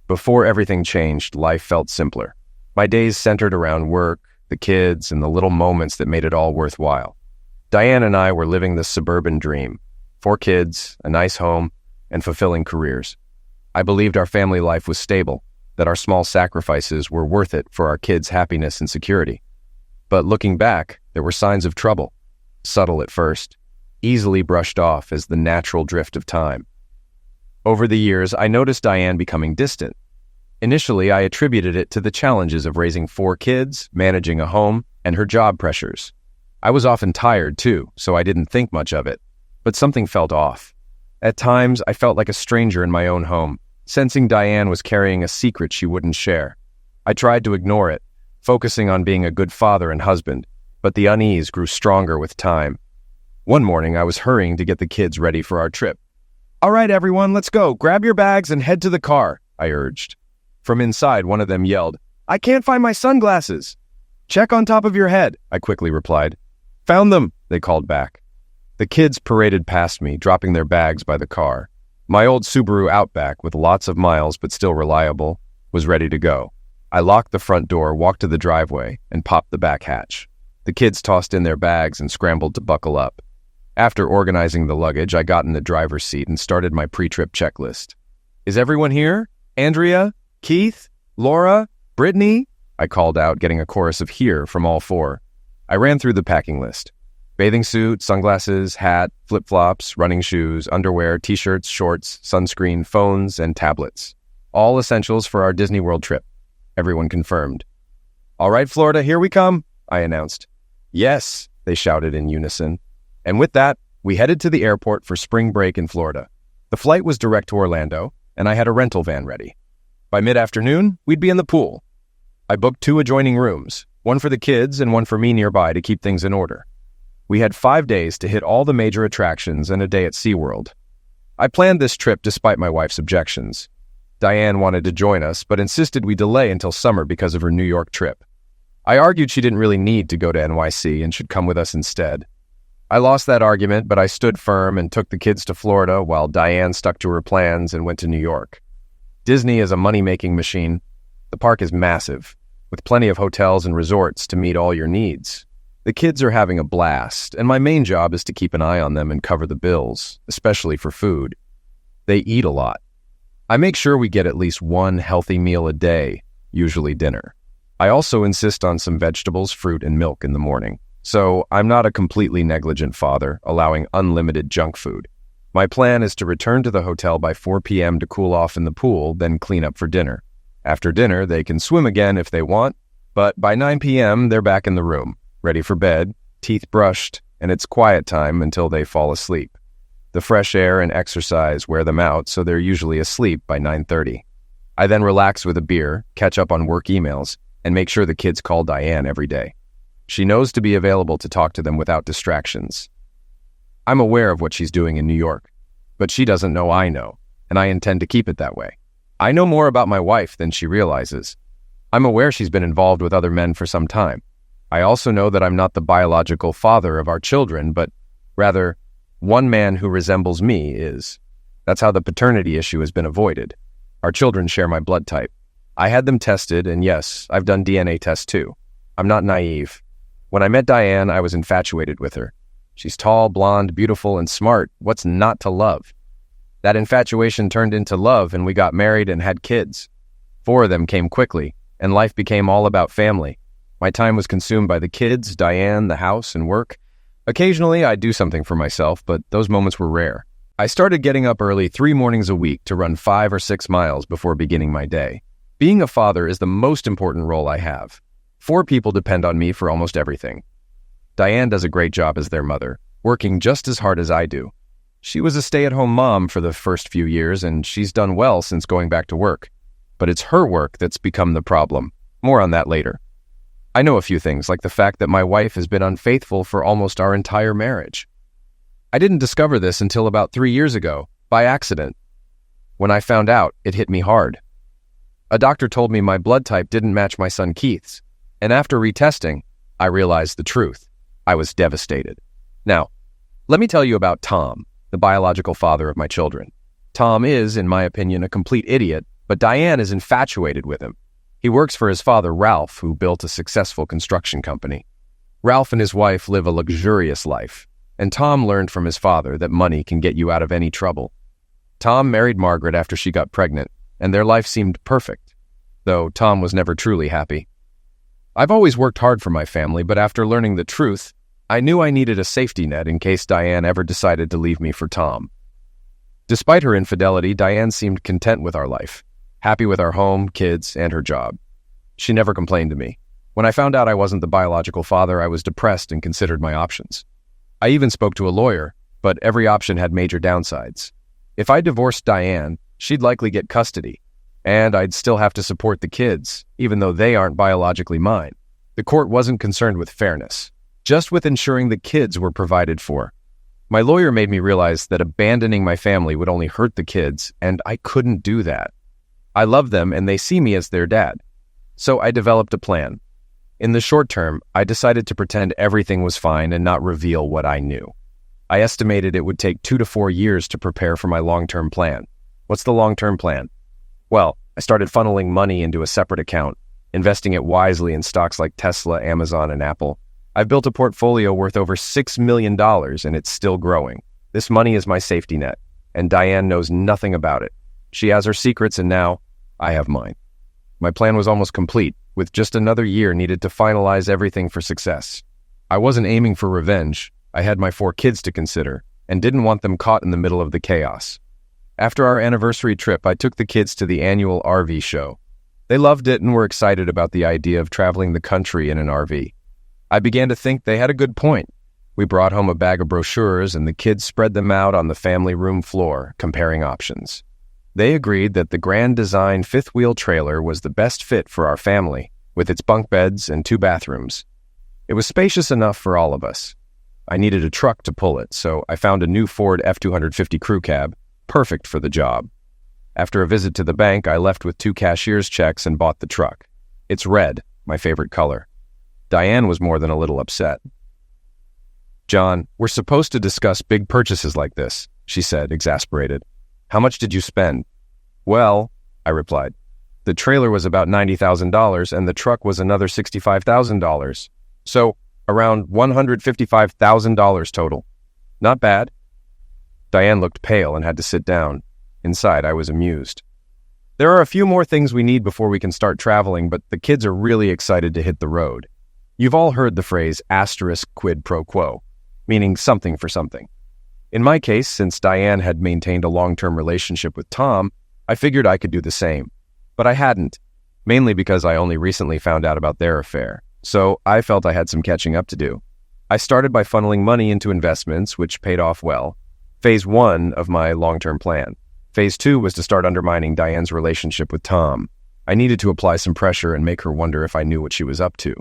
Before everything changed, life felt simpler. My days centered around work, the kids, and the little moments that made it all worthwhile. Diane and I were living the suburban dream. 4 kids, a nice home, and fulfilling careers. I believed our family life was stable, that our small sacrifices were worth it for our kids' happiness and security. But looking back, there were signs of trouble. Subtle at first, easily brushed off as the natural drift of time. Over the years, I noticed Diane becoming distant. Initially, I attributed it to the challenges of raising 4 kids, managing a home, and her job pressures. I was often tired, too, so I didn't think much of it. But something felt off. At times, I felt like a stranger in my own home, sensing Diane was carrying a secret she wouldn't share. I tried to ignore it, focusing on being a good father and husband, but the unease grew stronger with time. One morning, I was hurrying to get the kids ready for our trip. "All right, everyone, let's go. Grab your bags and head to the car," I urged. From inside, one of them yelled, "I can't find my sunglasses." "Check on top of your head," I quickly replied. "Found them," they called back. The kids paraded past me, dropping their bags by the car. My old Subaru Outback, with lots of miles but still reliable, was ready to go. I locked the front door, walked to the driveway, and popped the back hatch. The kids tossed in their bags and scrambled to buckle up. After organizing the luggage, I got in the driver's seat and started my pre-trip checklist. "Is everyone here? Andrea? Keith? Laura? Brittany?" I called out, getting a chorus of "here" from all 4. I ran through the packing list. Bathing suit, sunglasses, hat, flip-flops, running shoes, underwear, t-shirts, shorts, sunscreen, phones, and tablets. All essentials for our Disney World trip. Everyone confirmed. "All right, Florida, here we come," I announced. "Yes," they shouted in unison. And with that, we headed to the airport for spring break in Florida. The flight was direct to Orlando, and I had a rental van ready. By mid-afternoon, we'd be in the pool. I booked 2 adjoining rooms, one for the kids and one for me nearby to keep things in order. We had 5 days to hit all the major attractions and a day at SeaWorld. I planned this trip despite my wife's objections. Diane wanted to join us, but insisted we delay until summer because of her New York trip. I argued she didn't really need to go to NYC and should come with us instead. I lost that argument, but I stood firm and took the kids to Florida while Diane stuck to her plans and went to New York. Disney is a money-making machine. The park is massive, with plenty of hotels and resorts to meet all your needs. The kids are having a blast, and my main job is to keep an eye on them and cover the bills, especially for food. They eat a lot. I make sure we get at least 1 healthy meal a day, usually dinner. I also insist on some vegetables, fruit, and milk in the morning. So I'm not a completely negligent father, allowing unlimited junk food. My plan is to return to the hotel by 4 p.m. to cool off in the pool, then clean up for dinner. After dinner, they can swim again if they want, but by 9 p.m., they're back in the room, ready for bed, teeth brushed, and it's quiet time until they fall asleep. The fresh air and exercise wear them out, so they're usually asleep by 9:30. I then relax with a beer, catch up on work emails, and make sure the kids call Diane every day. She knows to be available to talk to them without distractions. I'm aware of what she's doing in New York, but she doesn't know I know, and I intend to keep it that way. I know more about my wife than she realizes. I'm aware she's been involved with other men for some time. I also know that I'm not the biological father of our children, but rather, one man who resembles me is. That's how the paternity issue has been avoided. Our children share my blood type. I had them tested, and yes, I've done DNA tests too. I'm not naive. When I met Diane, I was infatuated with her. She's tall, blonde, beautiful, and smart. What's not to love? That infatuation turned into love, and we got married and had kids. 4 of them came quickly, and life became all about family. My time was consumed by the kids, Diane, the house, and work. Occasionally, I'd do something for myself, but those moments were rare. I started getting up early 3 mornings a week to run 5 or 6 miles before beginning my day. Being a father is the most important role I have. 4 people depend on me for almost everything. Diane does a great job as their mother, working just as hard as I do. She was a stay-at-home mom for the first few years, and she's done well since going back to work. But it's her work that's become the problem. More on that later. I know a few things, like the fact that my wife has been unfaithful for almost our entire marriage. I didn't discover this until about 3 years ago, by accident. When I found out, it hit me hard. A doctor told me my blood type didn't match my son Keith's, and after retesting, I realized the truth. I was devastated. Now, let me tell you about Tom, the biological father of my children. Tom is, in my opinion, a complete idiot, But Diane is infatuated with him. He works for his father, Ralph, who built a successful construction company. Ralph and his wife live a luxurious life, and Tom learned from his father that money can get you out of any trouble. Tom married Margaret after she got pregnant, and their life seemed perfect, though Tom was never truly happy. I've always worked hard for my family, but after learning the truth, I knew I needed a safety net in case Diane ever decided to leave me for Tom. Despite her infidelity, Diane seemed content with our life, happy with our home, kids, and her job. She never complained to me. When I found out I wasn't the biological father, I was depressed and considered my options. I even spoke to a lawyer, but every option had major downsides. If I divorced Diane, she'd likely get custody, and I'd still have to support the kids, even though they aren't biologically mine. The court wasn't concerned with fairness, just with ensuring the kids were provided for. My lawyer made me realize that abandoning my family would only hurt the kids, and I couldn't do that. I love them, and they see me as their dad. So I developed a plan. In the short term, I decided to pretend everything was fine and not reveal what I knew. I estimated it would take 2 to 4 years to prepare for my long-term plan. What's the long-term plan? Well, I started funneling money into a separate account, investing it wisely in stocks like Tesla, Amazon, and Apple. I've built a portfolio worth over $6 million, and it's still growing. This money is my safety net, and Diane knows nothing about it. She has her secrets, and now I have mine. My plan was almost complete, with just another year needed to finalize everything for success. I wasn't aiming for revenge. I had my 4 kids to consider, and didn't want them caught in the middle of the chaos. After our anniversary trip, I took the kids to the annual RV show. They loved it and were excited about the idea of traveling the country in an RV. I began to think they had a good point. We brought home a bag of brochures, and the kids spread them out on the family room floor, comparing options. They agreed that the Grand Design 5th-wheel trailer was the best fit for our family, with its bunk beds and 2 bathrooms. It was spacious enough for all of us. I needed a truck to pull it, so I found a new Ford F-250 crew cab, perfect for the job. After a visit to the bank, I left with 2 cashier's checks and bought the truck. It's red, my favorite color. Diane was more than a little upset. "John, we're supposed to discuss big purchases like this," she said, exasperated. "How much did you spend?" "Well," I replied, "the trailer was about $90,000 and the truck was another $65,000. So, around $155,000 total. Not bad." Diane looked pale and had to sit down. Inside, I was amused. "There are a few more things we need before we can start traveling, but the kids are really excited to hit the road. You've all heard the phrase *quid pro quo, meaning something for something. In my case, since Diane had maintained a long-term relationship with Tom, I figured I could do the same. But I hadn't, mainly because I only recently found out about their affair, so I felt I had some catching up to do. I started by funneling money into investments, which paid off well. Phase 1 of my long-term plan. Phase 2 was to start undermining Diane's relationship with Tom. I needed to apply some pressure and make her wonder if I knew what she was up to.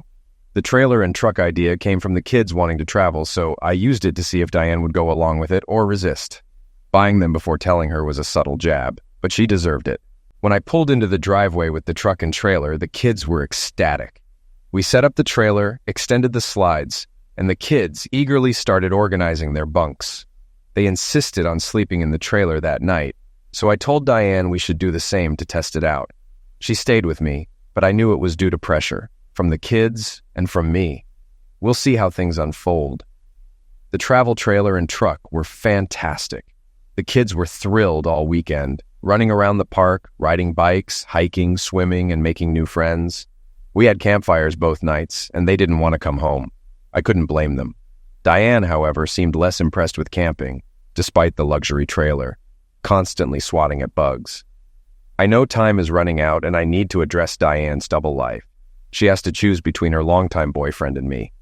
The trailer and truck idea came from the kids wanting to travel, so I used it to see if Diane would go along with it or resist. Buying them before telling her was a subtle jab, but she deserved it. When I pulled into the driveway with the truck and trailer, the kids were ecstatic. We set up the trailer, extended the slides, and the kids eagerly started organizing their bunks. They insisted on sleeping in the trailer that night, so I told Diane we should do the same to test it out. She stayed with me, but I knew it was due to pressure, from the kids and from me. We'll see how things unfold. The travel trailer and truck were fantastic. The kids were thrilled all weekend, running around the park, riding bikes, hiking, swimming, and making new friends. We had campfires both nights, and they didn't want to come home. I couldn't blame them. Diane, however, seemed less impressed with camping, despite the luxury trailer, constantly swatting at bugs. I know time is running out, and I need to address Diane's double life. She has to choose between her longtime boyfriend and me.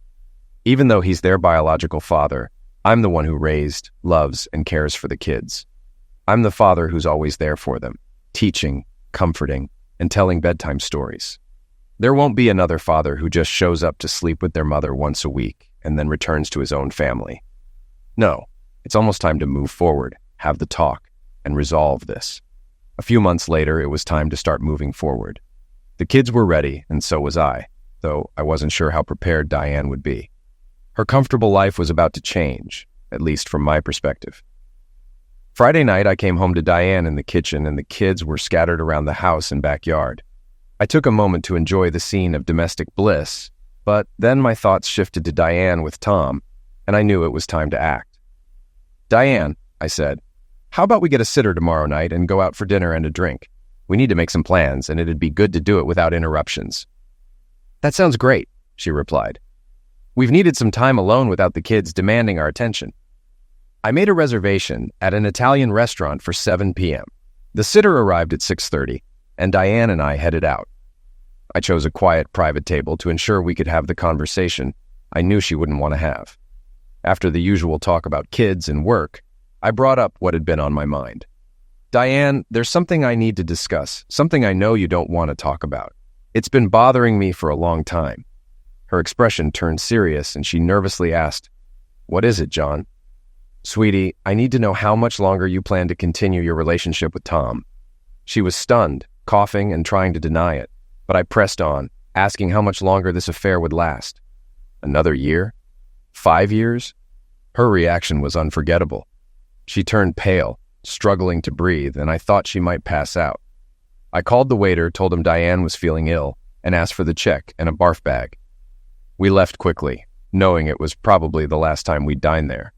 Even though he's their biological father, I'm the one who raised, loves, and cares for the kids. I'm the father who's always there for them, teaching, comforting, and telling bedtime stories. There won't be another father who just shows up to sleep with their mother once a week and then returns to his own family. No, it's almost time to move forward, have the talk, and resolve this. A few months later, it was time to start moving forward. The kids were ready, and so was I, though I wasn't sure how prepared Diane would be. Her comfortable life was about to change, at least from my perspective. Friday night, I came home to Diane in the kitchen and the kids were scattered around the house and backyard. I took a moment to enjoy the scene of domestic bliss, but then my thoughts shifted to Diane with Tom, and I knew it was time to act. "Diane," I said, "how about we get a sitter tomorrow night and go out for dinner and a drink? We need to make some plans, and it'd be good to do it without interruptions." "That sounds great," she replied. "We've needed some time alone without the kids demanding our attention." I made a reservation at an Italian restaurant for 7 p.m. The sitter arrived at 6:30, and Diane and I headed out. I chose a quiet, private table to ensure we could have the conversation I knew she wouldn't want to have. After the usual talk about kids and work, I brought up what had been on my mind. "Diane, there's something I need to discuss, something I know you don't want to talk about. It's been bothering me for a long time." Her expression turned serious, and she nervously asked, "What is it, John?" "Sweetie, I need to know how much longer you plan to continue your relationship with Tom." She was stunned, coughing and trying to deny it, but I pressed on, asking how much longer this affair would last. Another year? 5 years? Her reaction was unforgettable. She turned pale, struggling to breathe, and I thought she might pass out. I called the waiter, told him Diane was feeling ill, and asked for the check and a barf bag. We left quickly, knowing it was probably the last time we'd dine there.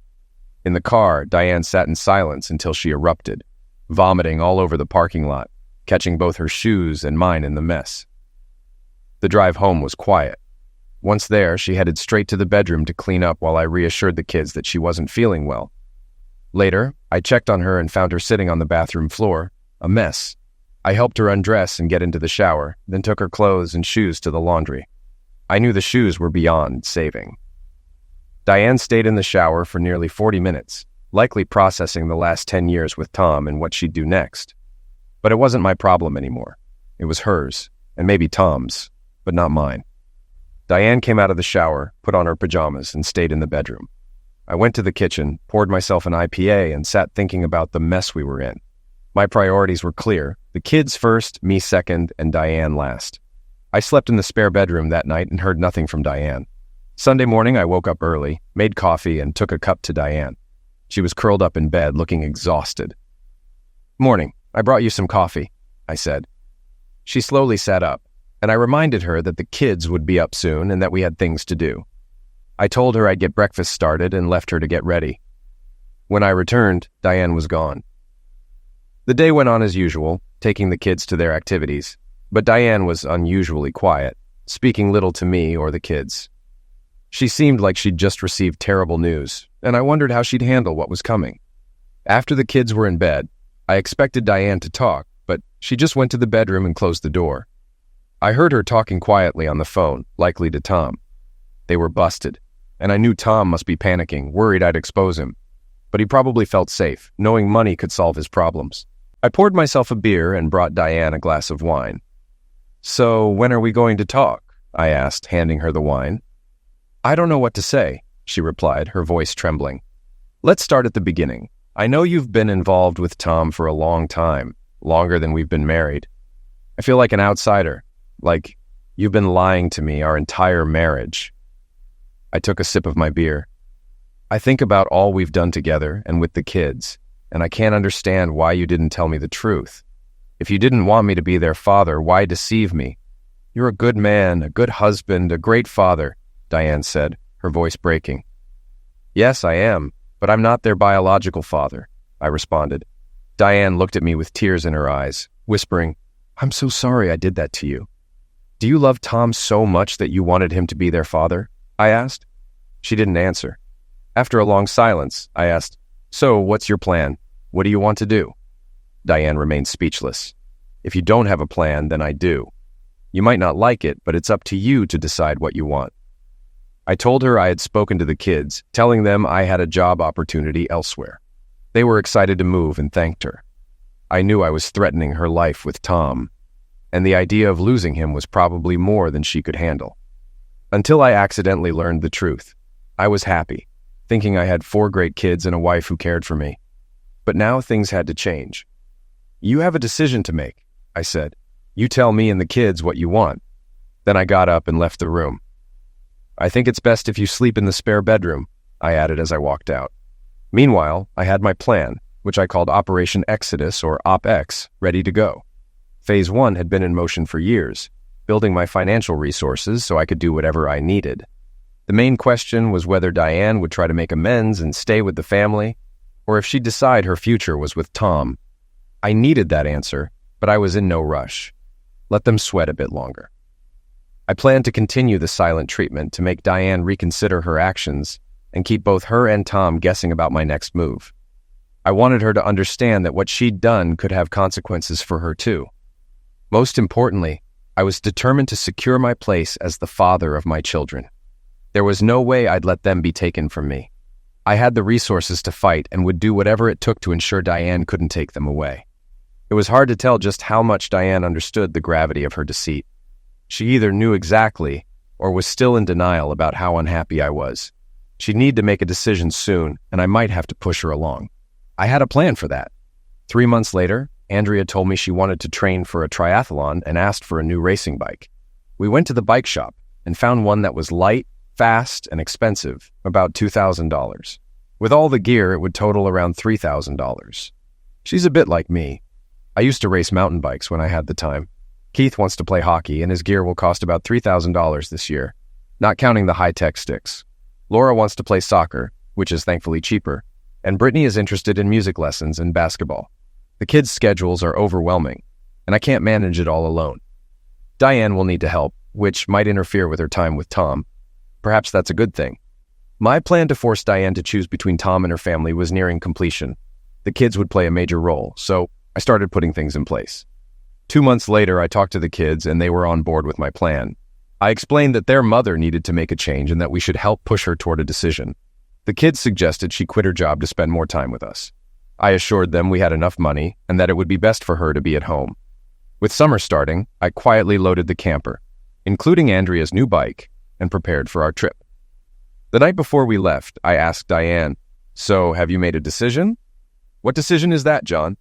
In the car, Diane sat in silence until she erupted, vomiting all over the parking lot, catching both her shoes and mine in the mess. The drive home was quiet. Once there, she headed straight to the bedroom to clean up while I reassured the kids that she wasn't feeling well. Later, I checked on her and found her sitting on the bathroom floor, a mess. I helped her undress and get into the shower, then took her clothes and shoes to the laundry. I knew the shoes were beyond saving. Diane stayed in the shower for nearly 40 minutes, likely processing the last 10 years with Tom and what she'd do next. But it wasn't my problem anymore. It was hers, and maybe Tom's, but not mine. Diane came out of the shower, put on her pajamas, and stayed in the bedroom. I went to the kitchen, poured myself an IPA, and sat thinking about the mess we were in. My priorities were clear: the kids first, me second, and Diane last. I slept in the spare bedroom that night and heard nothing from Diane. Sunday morning, I woke up early, made coffee, and took a cup to Diane. She was curled up in bed, looking exhausted. "Morning, I brought you some coffee," I said. She slowly sat up, and I reminded her that the kids would be up soon and that we had things to do. I told her I'd get breakfast started and left her to get ready. When I returned, Diane was gone. The day went on as usual, taking the kids to their activities, but Diane was unusually quiet, speaking little to me or the kids. She seemed like she'd just received terrible news, and I wondered how she'd handle what was coming. After the kids were in bed, I expected Diane to talk, but she just went to the bedroom and closed the door. I heard her talking quietly on the phone, likely to Tom. They were busted, and I knew Tom must be panicking, worried I'd expose him. But he probably felt safe, knowing money could solve his problems. I poured myself a beer and brought Diane a glass of wine. "So, when are we going to talk?" I asked, handing her the wine. "I don't know what to say," she replied, her voice trembling. "Let's start at the beginning. I know you've been involved with Tom for a long time, longer than we've been married. I feel like an outsider, like you've been lying to me our entire marriage." I took a sip of my beer. "I think about all we've done together and with the kids, and I can't understand why you didn't tell me the truth. If you didn't want me to be their father, why deceive me? You're a good man, a good husband, a great father," Diane said, her voice breaking. "Yes, I am, but I'm not their biological father," I responded. Diane looked at me with tears in her eyes, whispering, "I'm so sorry I did that to you." "Do you love Tom so much that you wanted him to be their father?" I asked. She didn't answer. After a long silence, I asked, "So, what's your plan? What do you want to do?" Diane remained speechless. "If you don't have a plan, then I do. You might not like it, but it's up to you to decide what you want." I told her I had spoken to the kids, telling them I had a job opportunity elsewhere. They were excited to move and thanked her. I knew I was threatening her life with Tom, and the idea of losing him was probably more than she could handle. Until I accidentally learned the truth, I was happy, thinking I had 4 great kids and a wife who cared for me. But now things had to change. "You have a decision to make," I said. "You tell me and the kids what you want." Then I got up and left the room. "I think it's best if you sleep in the spare bedroom," I added as I walked out. Meanwhile, I had my plan, which I called Operation Exodus or OpEx, ready to go. Phase 1 had been in motion for years, building my financial resources so I could do whatever I needed. The main question was whether Diane would try to make amends and stay with the family, or if she'd decide her future was with Tom. I needed that answer, but I was in no rush. Let them sweat a bit longer. I planned to continue the silent treatment to make Diane reconsider her actions and keep both her and Tom guessing about my next move. I wanted her to understand that what she'd done could have consequences for her too. Most importantly, I was determined to secure my place as the father of my children. There was no way I'd let them be taken from me. I had the resources to fight and would do whatever it took to ensure Diane couldn't take them away. It was hard to tell just how much Diane understood the gravity of her deceit. She either knew exactly or was still in denial about how unhappy I was. She'd need to make a decision soon, and I might have to push her along. I had a plan for that. 3 months later, Andrea told me she wanted to train for a triathlon and asked for a new racing bike. We went to the bike shop and found one that was light, fast, and expensive, about $2,000. With all the gear, it would total around $3,000. She's a bit like me. I used to race mountain bikes when I had the time. Keith wants to play hockey, and his gear will cost about $3,000 this year, not counting the high-tech sticks. Laura wants to play soccer, which is thankfully cheaper, and Brittany is interested in music lessons and basketball. The kids' schedules are overwhelming, and I can't manage it all alone. Diane will need to help, which might interfere with her time with Tom. Perhaps that's a good thing. My plan to force Diane to choose between Tom and her family was nearing completion. The kids would play a major role, so I started putting things in place. 2 months later, I talked to the kids, and they were on board with my plan. I explained that their mother needed to make a change and that we should help push her toward a decision. The kids suggested she quit her job to spend more time with us. I assured them we had enough money and that it would be best for her to be at home. With summer starting, I quietly loaded the camper, including Andrea's new bike, and prepared for our trip. The night before we left, I asked Diane, "So, have you made a decision?" "What decision is that, John?"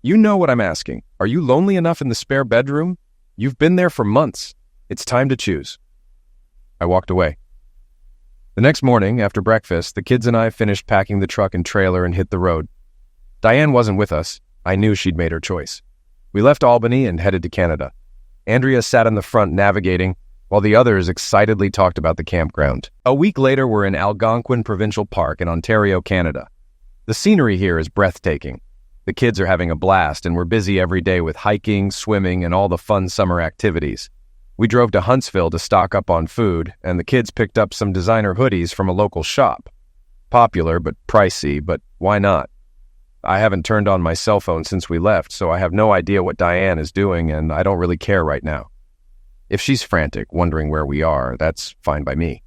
"You know what I'm asking. Are you lonely enough in the spare bedroom? You've been there for months. It's time to choose." I walked away. The next morning, after breakfast, the kids and I finished packing the truck and trailer and hit the road. Diane wasn't with us. I knew she'd made her choice. We left Albany and headed to Canada. Andrea sat in the front navigating, while the others excitedly talked about the campground. A week later, we're in Algonquin Provincial Park in Ontario, Canada. The scenery here is breathtaking. The kids are having a blast, and we're busy every day with hiking, swimming, and all the fun summer activities. We drove to Huntsville to stock up on food, and the kids picked up some designer hoodies from a local shop. Popular, but pricey, but why not? I haven't turned on my cell phone since we left, so I have no idea what Diane is doing, and I don't really care right now. If she's frantic, wondering where we are, that's fine by me.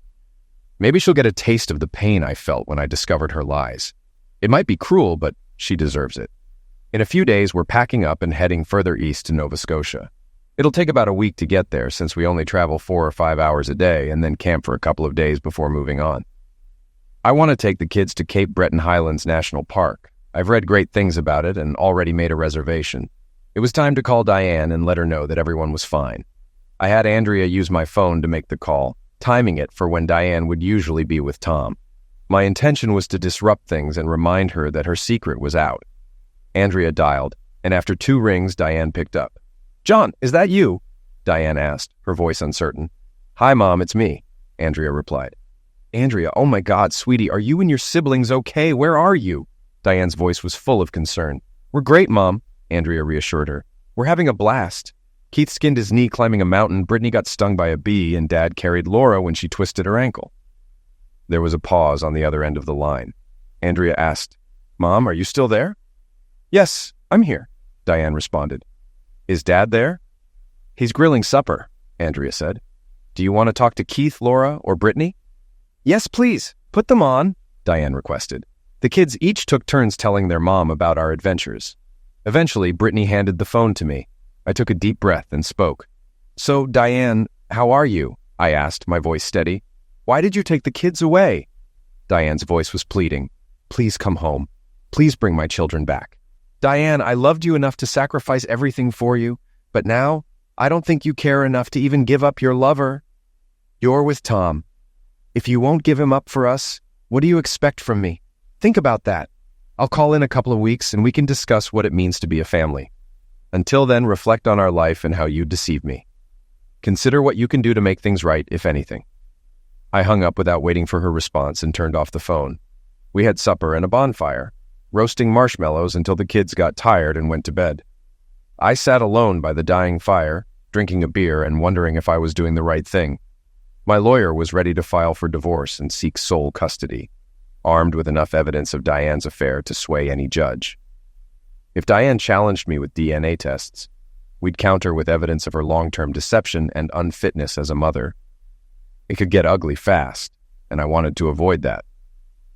Maybe she'll get a taste of the pain I felt when I discovered her lies. It might be cruel, but she deserves it. In a few days, we're packing up and heading further east to Nova Scotia. It'll take about a week to get there since we only travel 4 or 5 hours a day and then camp for a couple of days before moving on. I want to take the kids to Cape Breton Highlands National Park. I've read great things about it and already made a reservation. It was time to call Diane and let her know that everyone was fine. I had Andrea use my phone to make the call, timing it for when Diane would usually be with Tom. My intention was to disrupt things and remind her that her secret was out. Andrea dialed, and after 2 rings, Diane picked up. "John, is that you?" Diane asked, her voice uncertain. "Hi, Mom, it's me," Andrea replied. "Andrea, oh my God, sweetie, are you and your siblings okay? Where are you?" Diane's voice was full of concern. "We're great, Mom," Andrea reassured her. "We're having a blast. Keith skinned his knee climbing a mountain, Brittany got stung by a bee, and Dad carried Laura when she twisted her ankle." There was a pause on the other end of the line. Andrea asked, "Mom, are you still there?" "Yes, I'm here," Diane responded. "Is Dad there?" "He's grilling supper," Andrea said. "Do you want to talk to Keith, Laura, or Brittany?" "Yes, please. Put them on," Diane requested. The kids each took turns telling their mom about our adventures. Eventually, Brittany handed the phone to me. I took a deep breath and spoke. "So, Diane, how are you?" I asked, my voice steady. "Why did you take the kids away?" Diane's voice was pleading. "Please come home. Please bring my children back. Diane, I loved you enough to sacrifice everything for you, but now I don't think you care enough to even give up your lover. You're with Tom. If you won't give him up for us, what do you expect from me? Think about that." I'll call in a couple of weeks and we can discuss what it means to be a family. Until then, reflect on our life and how you deceived me. Consider what you can do to make things right, if anything." I hung up without waiting for her response and turned off the phone. We had supper and a bonfire, roasting marshmallows until the kids got tired and went to bed. I sat alone by the dying fire, drinking a beer and wondering if I was doing the right thing. My lawyer was ready to file for divorce and seek sole custody, armed with enough evidence of Diane's affair to sway any judge. If Diane challenged me with DNA tests, we'd counter with evidence of her long-term deception and unfitness as a mother. It could get ugly fast, and I wanted to avoid that.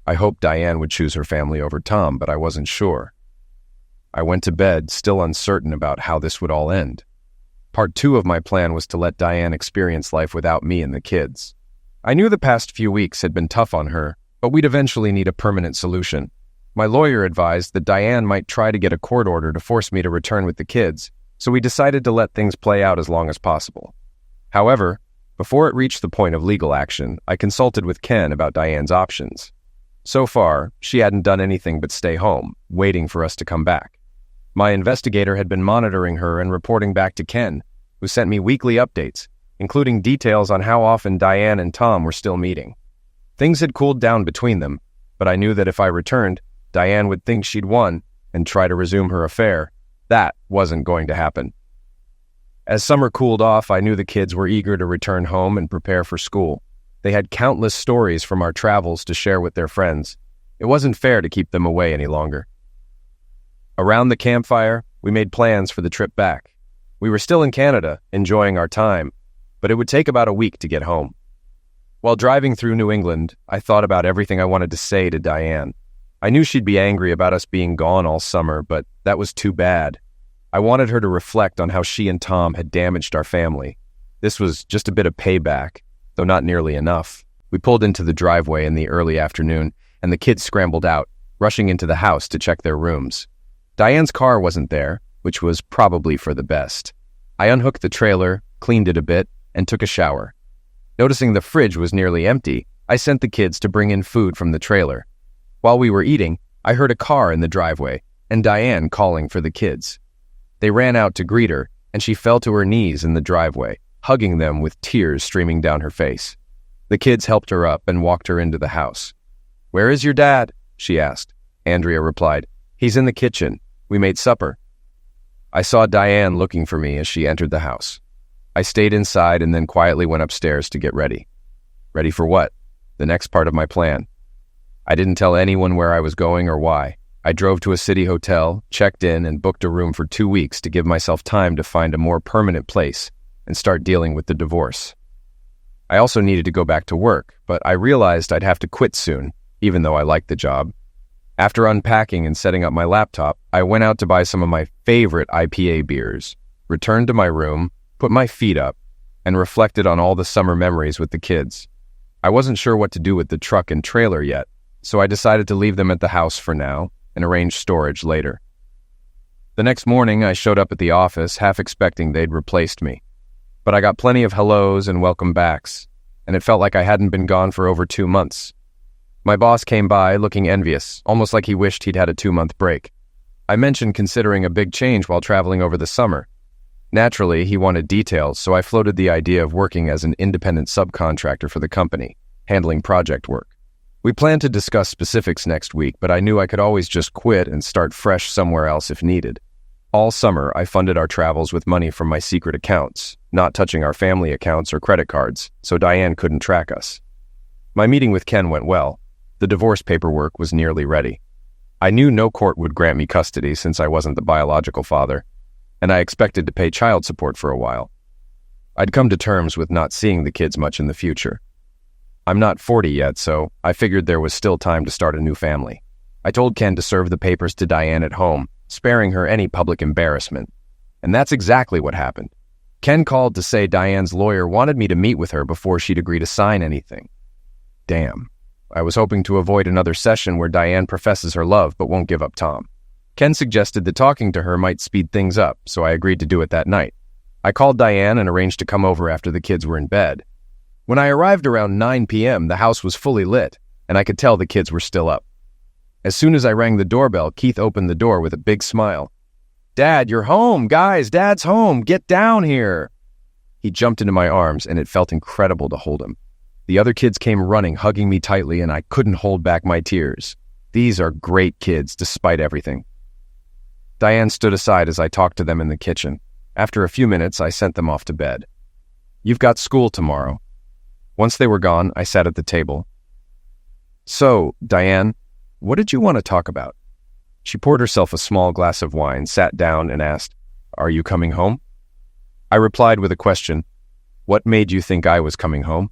I hoped Diane would choose her family over Tom, but I wasn't sure. I went to bed, still uncertain about how this would all end. Part 2 of my plan was to let Diane experience life without me and the kids. I knew the past few weeks had been tough on her, but we'd eventually need a permanent solution. My lawyer advised that Diane might try to get a court order to force me to return with the kids, so we decided to let things play out as long as possible. However, before it reached the point of legal action, I consulted with Ken about Diane's options. So far, she hadn't done anything but stay home, waiting for us to come back. My investigator had been monitoring her and reporting back to Ken, who sent me weekly updates, including details on how often Diane and Tom were still meeting. Things had cooled down between them, but I knew that if I returned, Diane would think she'd won and try to resume her affair. That wasn't going to happen. As summer cooled off, I knew the kids were eager to return home and prepare for school. They had countless stories from our travels to share with their friends. It wasn't fair to keep them away any longer. Around the campfire, we made plans for the trip back. We were still in Canada, enjoying our time, but it would take about a week to get home. While driving through New England, I thought about everything I wanted to say to Diane. I knew she'd be angry about us being gone all summer, but that was too bad. I wanted her to reflect on how she and Tom had damaged our family. This was just a bit of payback, though not nearly enough. We pulled into the driveway in the early afternoon, and the kids scrambled out, rushing into the house to check their rooms. Diane's car wasn't there, which was probably for the best. I unhooked the trailer, cleaned it a bit, and took a shower. Noticing the fridge was nearly empty, I sent the kids to bring in food from the trailer. While we were eating, I heard a car in the driveway, and Diane calling for the kids. They ran out to greet her, and she fell to her knees in the driveway, hugging them with tears streaming down her face. The kids helped her up and walked her into the house. "Where is your dad?" she asked. Andrea replied, "He's in the kitchen. We made supper." I saw Diane looking for me as she entered the house. I stayed inside and then quietly went upstairs to get ready. Ready for what? The next part of my plan. I didn't tell anyone where I was going or why. I drove to a city hotel, checked in, and booked a room for 2 weeks to give myself time to find a more permanent place and start dealing with the divorce. I also needed to go back to work, but I realized I'd have to quit soon, even though I liked the job. After unpacking and setting up my laptop, I went out to buy some of my favorite IPA beers, returned to my room, put my feet up, and reflected on all the summer memories with the kids. I wasn't sure what to do with the truck and trailer yet, so I decided to leave them at the house for now and arrange storage later. The next morning, I showed up at the office, half expecting they'd replaced me. But I got plenty of hellos and welcome backs, and it felt like I hadn't been gone for over 2 months. My boss came by looking envious, almost like he wished he'd had a 2-month break. I mentioned considering a big change while traveling over the summer. Naturally, he wanted details, so I floated the idea of working as an independent subcontractor for the company, handling project work. We planned to discuss specifics next week, but I knew I could always just quit and start fresh somewhere else if needed. All summer, I funded our travels with money from my secret accounts, not touching our family accounts or credit cards, so Diane couldn't track us. My meeting with Ken went well. The divorce paperwork was nearly ready. I knew no court would grant me custody since I wasn't the biological father, and I expected to pay child support for a while. I'd come to terms with not seeing the kids much in the future. I'm not 40 yet, so I figured there was still time to start a new family. I told Ken to serve the papers to Diane at home, sparing her any public embarrassment. And that's exactly what happened. Ken called to say Diane's lawyer wanted me to meet with her before she'd agree to sign anything. Damn. I was hoping to avoid another session where Diane professes her love but won't give up Tom. Ken suggested that talking to her might speed things up, so I agreed to do it that night. I called Diane and arranged to come over after the kids were in bed. When I arrived around 9 p.m., the house was fully lit, and I could tell the kids were still up. As soon as I rang the doorbell, Keith opened the door with a big smile. "Dad, you're home! Guys, Dad's home! Get down here!" He jumped into my arms, and it felt incredible to hold him. The other kids came running, hugging me tightly, and I couldn't hold back my tears. These are great kids, despite everything. Diane stood aside as I talked to them in the kitchen. After a few minutes, I sent them off to bed. "You've got school tomorrow." Once they were gone, I sat at the table. "So, Diane, what did you want to talk about?" She poured herself a small glass of wine, sat down, and asked, "Are you coming home?" I replied with a question. "What made you think I was coming home?"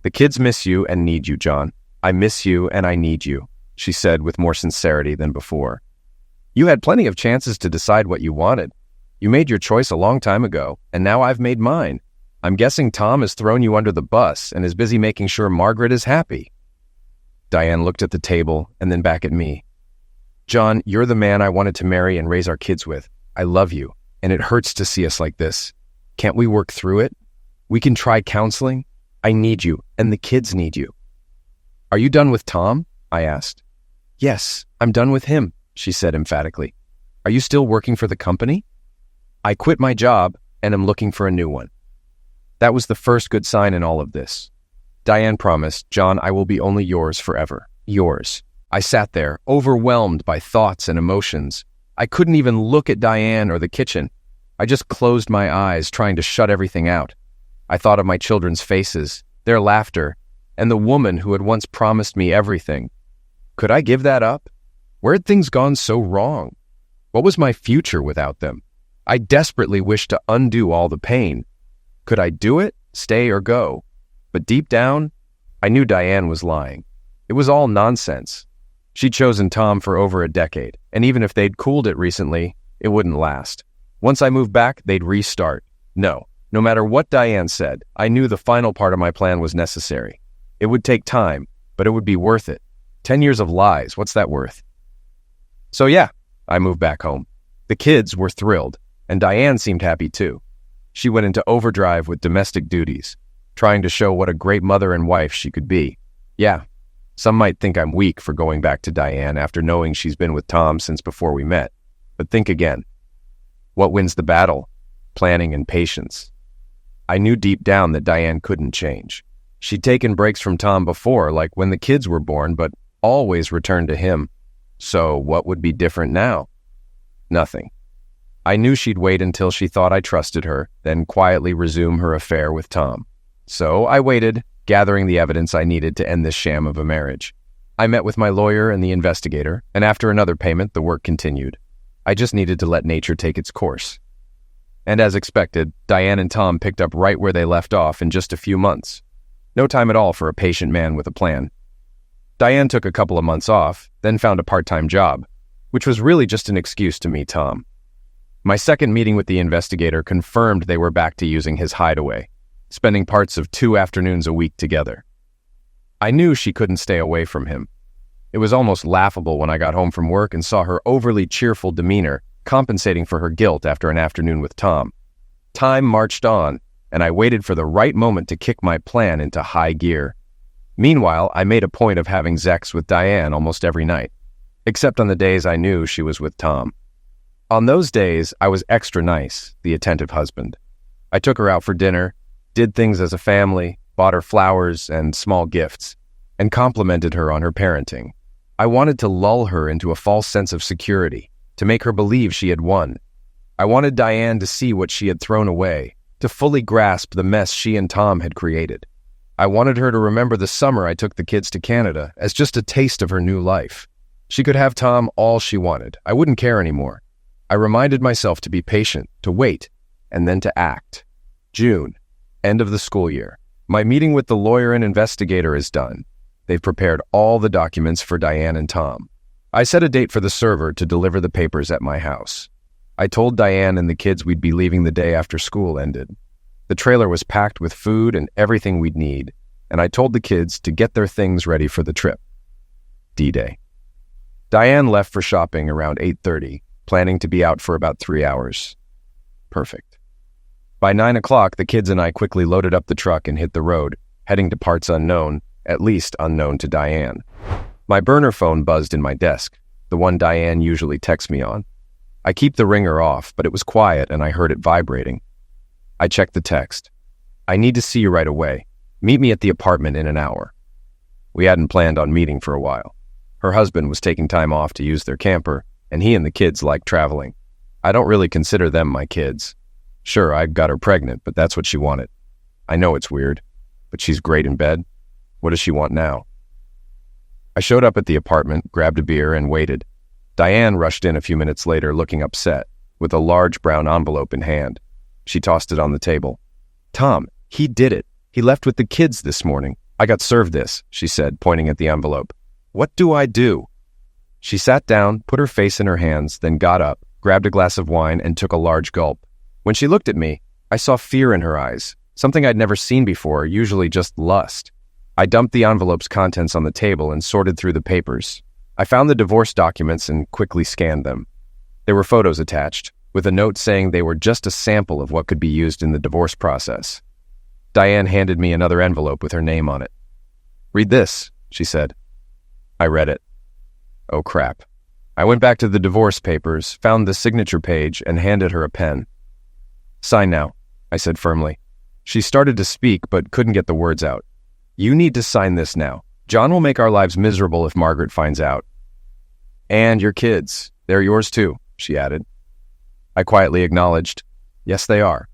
"The kids miss you and need you, John. I miss you and I need you," she said with more sincerity than before. "You had plenty of chances to decide what you wanted. You made your choice a long time ago, and now I've made mine. I'm guessing Tom has thrown you under the bus and is busy making sure Margaret is happy." Diane looked at the table and then back at me. "John, you're the man I wanted to marry and raise our kids with. I love you, and it hurts to see us like this. Can't we work through it? We can try counseling. I need you, and the kids need you." "Are you done with Tom?" I asked. "Yes, I'm done with him," she said emphatically. "Are you still working for the company?" "I quit my job and am looking for a new one." That was the first good sign in all of this. Diane promised, "John, I will be only yours forever. Yours." I sat there, overwhelmed by thoughts and emotions. I couldn't even look at Diane or the kitchen. I just closed my eyes, trying to shut everything out. I thought of my children's faces, their laughter, and the woman who had once promised me everything. Could I give that up? Where had things gone so wrong? What was my future without them? I desperately wished to undo all the pain. Could I do it, stay or go? But deep down, I knew Diane was lying. It was all nonsense. She'd chosen Tom for over a decade, and even if they'd cooled it recently, it wouldn't last. Once I moved back, they'd restart. No matter what Diane said, I knew the final part of my plan was necessary. It would take time, but it would be worth it. 10 years of lies, what's that worth? So yeah, I moved back home. The kids were thrilled, and Diane seemed happy too. She went into overdrive with domestic duties, trying to show what a great mother and wife she could be. Yeah, some might think I'm weak for going back to Diane after knowing she's been with Tom since before we met. But think again. What wins the battle? Planning and patience. I knew deep down that Diane couldn't change. She'd taken breaks from Tom before, like when the kids were born, but always returned to him. So what would be different now? Nothing. I knew she'd wait until she thought I trusted her, then quietly resume her affair with Tom. So I waited, gathering the evidence I needed to end this sham of a marriage. I met with my lawyer and the investigator, and after another payment, the work continued. I just needed to let nature take its course. And as expected, Diane and Tom picked up right where they left off in just a few months. No time at all for a patient man with a plan. Diane took a couple of months off, then found a part-time job, which was really just an excuse to meet Tom. My second meeting with the investigator confirmed they were back to using his hideaway, spending parts of 2 afternoons a week together. I knew she couldn't stay away from him. It was almost laughable when I got home from work and saw her overly cheerful demeanor, compensating for her guilt after an afternoon with Tom. Time marched on, and I waited for the right moment to kick my plan into high gear. Meanwhile, I made a point of having sex with Diane almost every night, except on the days I knew she was with Tom. On those days, I was extra nice, the attentive husband. I took her out for dinner, did things as a family, bought her flowers and small gifts, and complimented her on her parenting. I wanted to lull her into a false sense of security, to make her believe she had won. I wanted Diane to see what she had thrown away, to fully grasp the mess she and Tom had created. I wanted her to remember the summer I took the kids to Canada as just a taste of her new life. She could have Tom all she wanted. I wouldn't care anymore. I reminded myself to be patient, to wait, and then to act. June, end of the school year. My meeting with the lawyer and investigator is done. They've prepared all the documents for Diane and Tom. I set a date for the server to deliver the papers at my house. I told Diane and the kids we'd be leaving the day after school ended. The trailer was packed with food and everything we'd need, and I told the kids to get their things ready for the trip. D-Day. Diane left for shopping around 8:30, planning to be out for about 3 hours. Perfect. By 9 o'clock, the kids and I quickly loaded up the truck and hit the road, heading to parts unknown, at least unknown to Diane. My burner phone buzzed in my desk, the one Diane usually texts me on. I keep the ringer off, but it was quiet and I heard it vibrating. I checked the text. "I need to see you right away. Meet me at the apartment in an hour." We hadn't planned on meeting for a while. Her husband was taking time off to use their camper, and he and the kids liked traveling. I don't really consider them my kids. Sure, I got her pregnant, but that's what she wanted. I know it's weird, but she's great in bed. What does she want now? I showed up at the apartment, grabbed a beer, and waited. Diane rushed in a few minutes later looking upset, with a large brown envelope in hand. She tossed it on the table. "Tom, he did it. He left with the kids this morning. I got served this," she said, pointing at the envelope. "What do I do?" She sat down, put her face in her hands, then got up, grabbed a glass of wine, and took a large gulp. When she looked at me, I saw fear in her eyes, something I'd never seen before, usually just lust. I dumped the envelope's contents on the table and sorted through the papers. I found the divorce documents and quickly scanned them. There were photos attached, with a note saying they were just a sample of what could be used in the divorce process. Diane handed me another envelope with her name on it. "Read this," she said. I read it. Oh crap. I went back to the divorce papers, found the signature page, and handed her a pen. "Sign now," I said firmly. She started to speak, but couldn't get the words out. "You need to sign this now. John will make our lives miserable if Margaret finds out. And your kids, they're yours too," she added. I quietly acknowledged, "Yes, they are."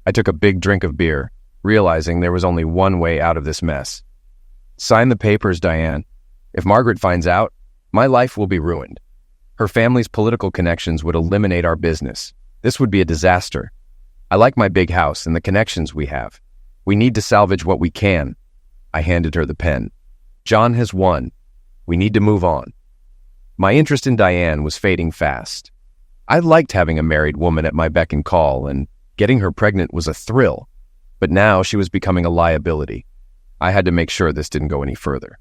I took a big drink of beer, realizing there was only one way out of this mess. "Sign the papers, Diane. If Margaret finds out, my life will be ruined. Her family's political connections would eliminate our business. This would be a disaster. I like my big house and the connections we have. We need to salvage what we can." I handed her the pen. "John has won. We need to move on." My interest in Diane was fading fast. I liked having a married woman at my beck and call, and getting her pregnant was a thrill. But now she was becoming a liability. I had to make sure this didn't go any further.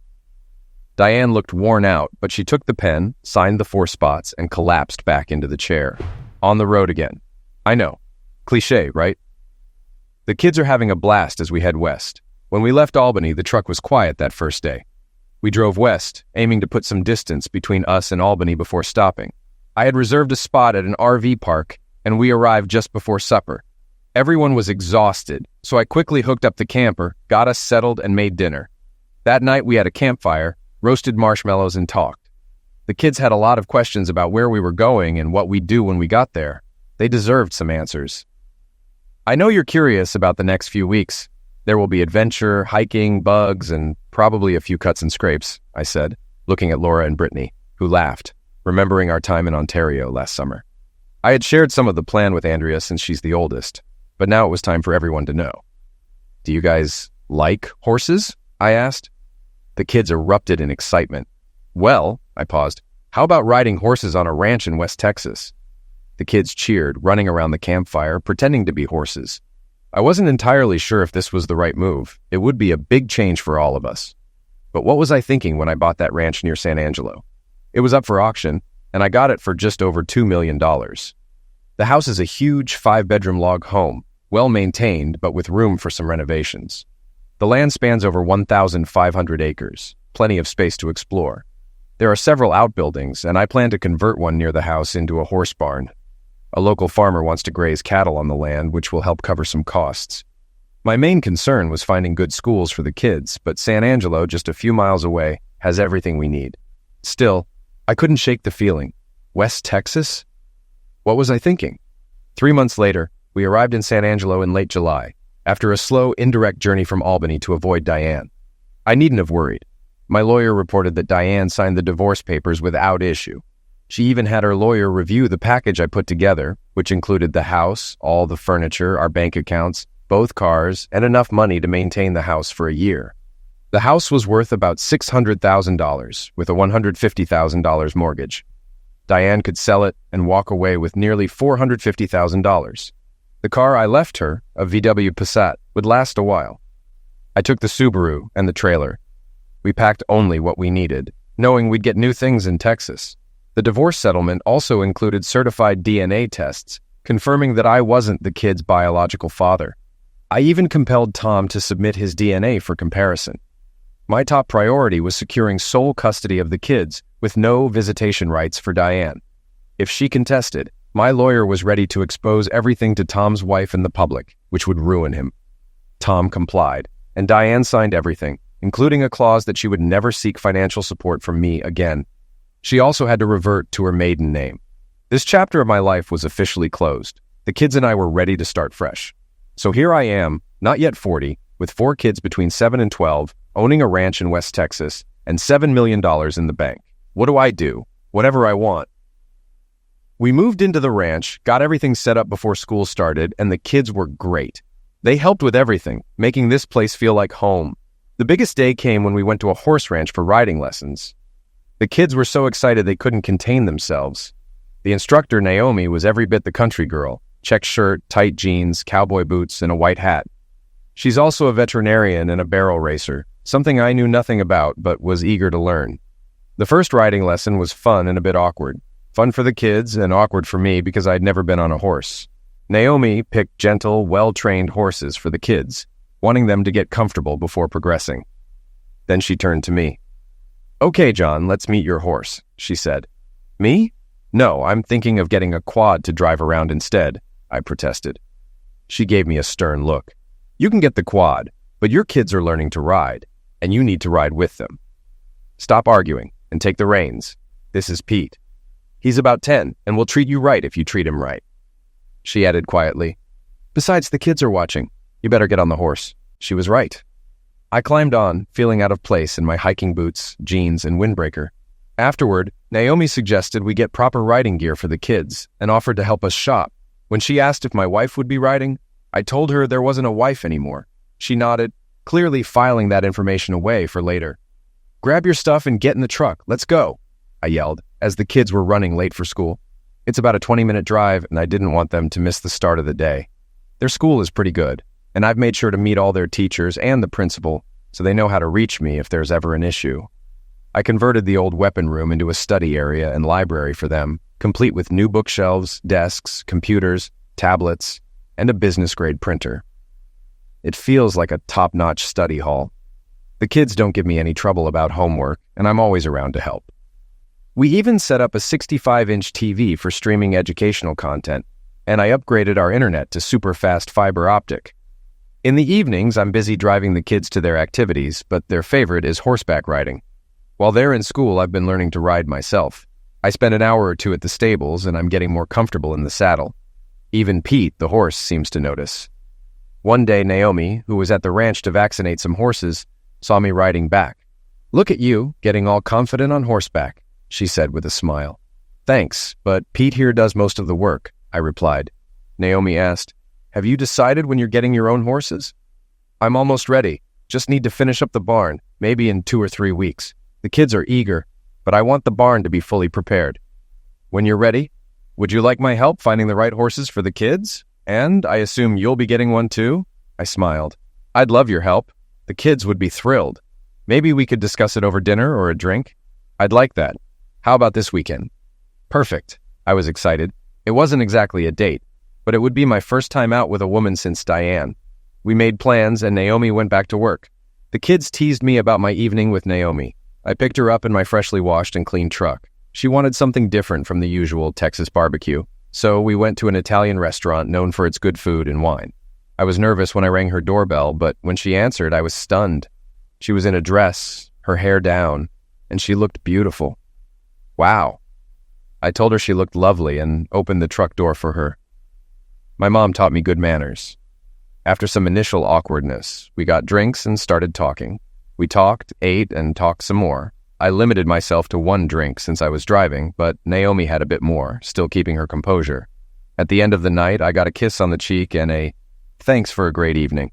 Diane looked worn out, but she took the pen, signed the 4 spots, and collapsed back into the chair. On the road again. I know. Cliché, right? The kids are having a blast as we head west. When we left Albany, the truck was quiet that first day. We drove west, aiming to put some distance between us and Albany before stopping. I had reserved a spot at an RV park, and we arrived just before supper. Everyone was exhausted, so I quickly hooked up the camper, got us settled, and made dinner. That night we had a campfire, roasted marshmallows, and talked. The kids had a lot of questions about where we were going and what we'd do when we got there. They deserved some answers. "I know you're curious about the next few weeks. There will be adventure, hiking, bugs, and probably a few cuts and scrapes," I said, looking at Laura and Brittany, who laughed, remembering our time in Ontario last summer. I had shared some of the plan with Andrea since she's the oldest, but now it was time for everyone to know. "Do you guys like horses?" I asked. The kids erupted in excitement. "Well," I paused, "how about riding horses on a ranch in West Texas?" The kids cheered, running around the campfire, pretending to be horses. I wasn't entirely sure if this was the right move. It would be a big change for all of us. But what was I thinking when I bought that ranch near San Angelo? It was up for auction, and I got it for just over $2 million. The house is a huge 5-bedroom log home, well-maintained but with room for some renovations. The land spans over 1,500 acres, plenty of space to explore. There are several outbuildings, and I plan to convert one near the house into a horse barn. A local farmer wants to graze cattle on the land, which will help cover some costs. My main concern was finding good schools for the kids, but San Angelo, just a few miles away, has everything we need. Still, I couldn't shake the feeling. West Texas? What was I thinking? 3 months later, we arrived in San Angelo in late July, after a slow, indirect journey from Albany to avoid Diane. I needn't have worried. My lawyer reported that Diane signed the divorce papers without issue. She even had her lawyer review the package I put together, which included the house, all the furniture, our bank accounts, both cars, and enough money to maintain the house for a year. The house was worth about $600,000, with a $150,000 mortgage. Diane could sell it and walk away with nearly $450,000. The car I left her, a VW Passat, would last a while. I took the Subaru and the trailer. We packed only what we needed, knowing we'd get new things in Texas. The divorce settlement also included certified DNA tests, confirming that I wasn't the kid's biological father. I even compelled Tom to submit his DNA for comparison. My top priority was securing sole custody of the kids with no visitation rights for Diane. If she contested, my lawyer was ready to expose everything to Tom's wife and the public, which would ruin him. Tom complied, and Diane signed everything, including a clause that she would never seek financial support from me again. She also had to revert to her maiden name. This chapter of my life was officially closed. The kids and I were ready to start fresh. So here I am, not yet 40, with 4 kids between 7 and 12, owning a ranch in West Texas, and $7 million in the bank. What do I do? Whatever I want. We moved into the ranch, got everything set up before school started, and the kids were great. They helped with everything, making this place feel like home. The biggest day came when we went to a horse ranch for riding lessons. The kids were so excited they couldn't contain themselves. The instructor, Naomi, was every bit the country girl. Check shirt, tight jeans, cowboy boots, and a white hat. She's also a veterinarian and a barrel racer, something I knew nothing about but was eager to learn. The first riding lesson was fun and a bit awkward. Fun for the kids and awkward for me because I'd never been on a horse. Naomi picked gentle, well-trained horses for the kids, wanting them to get comfortable before progressing. Then she turned to me. "Okay, John, let's meet your horse," she said. "Me? No, I'm thinking of getting a quad to drive around instead," I protested. She gave me a stern look. "You can get the quad, but your kids are learning to ride, and you need to ride with them. Stop arguing and take the reins. This is Pete. He's about 10, and will treat you right if you treat him right." She added quietly, "Besides, the kids are watching. You better get on the horse." She was right. I climbed on, feeling out of place in my hiking boots, jeans, and windbreaker. Afterward, Naomi suggested we get proper riding gear for the kids and offered to help us shop. When she asked if my wife would be riding, I told her there wasn't a wife anymore. She nodded, clearly filing that information away for later. "Grab your stuff and get in the truck. Let's go," I yelled, as the kids were running late for school. It's about a 20-minute drive, and I didn't want them to miss the start of the day. Their school is pretty good, and I've made sure to meet all their teachers and the principal so they know how to reach me if there's ever an issue. I converted the old weapon room into a study area and library for them, complete with new bookshelves, desks, computers, tablets, and a business-grade printer. It feels like a top-notch study hall. The kids don't give me any trouble about homework, and I'm always around to help. We even set up a 65-inch TV for streaming educational content, and I upgraded our internet to super-fast fiber optic. In the evenings, I'm busy driving the kids to their activities, but their favorite is horseback riding. While they're in school, I've been learning to ride myself. I spend an hour or two at the stables, and I'm getting more comfortable in the saddle. Even Pete, the horse, seems to notice. One day, Naomi, who was at the ranch to vaccinate some horses, saw me riding back. "Look at you, getting all confident on horseback," she said with a smile. "Thanks, but Pete here does most of the work," I replied. Naomi asked, "Have you decided when you're getting your own horses?" "I'm almost ready. Just need to finish up the barn, maybe in 2 or 3 weeks. The kids are eager, but I want the barn to be fully prepared." "When you're ready, would you like my help finding the right horses for the kids? And I assume you'll be getting one too?" I smiled. "I'd love your help. The kids would be thrilled. Maybe we could discuss it over dinner or a drink." "I'd like that. How about this weekend?" "Perfect." I was excited. It wasn't exactly a date, but it would be my first time out with a woman since Diane. We made plans, and Naomi went back to work. The kids teased me about my evening with Naomi. I picked her up in my freshly washed and clean truck. She wanted something different from the usual Texas barbecue, so we went to an Italian restaurant known for its good food and wine. I was nervous when I rang her doorbell, but when she answered, I was stunned. She was in a dress, her hair down, and she looked beautiful. "Wow." I told her she looked lovely and opened the truck door for her. My mom taught me good manners. After some initial awkwardness, we got drinks and started talking. We talked, ate, and talked some more. I limited myself to 1 drink since I was driving, but Naomi had a bit more, still keeping her composure. At the end of the night, I got a kiss on the cheek and a "thanks for a great evening."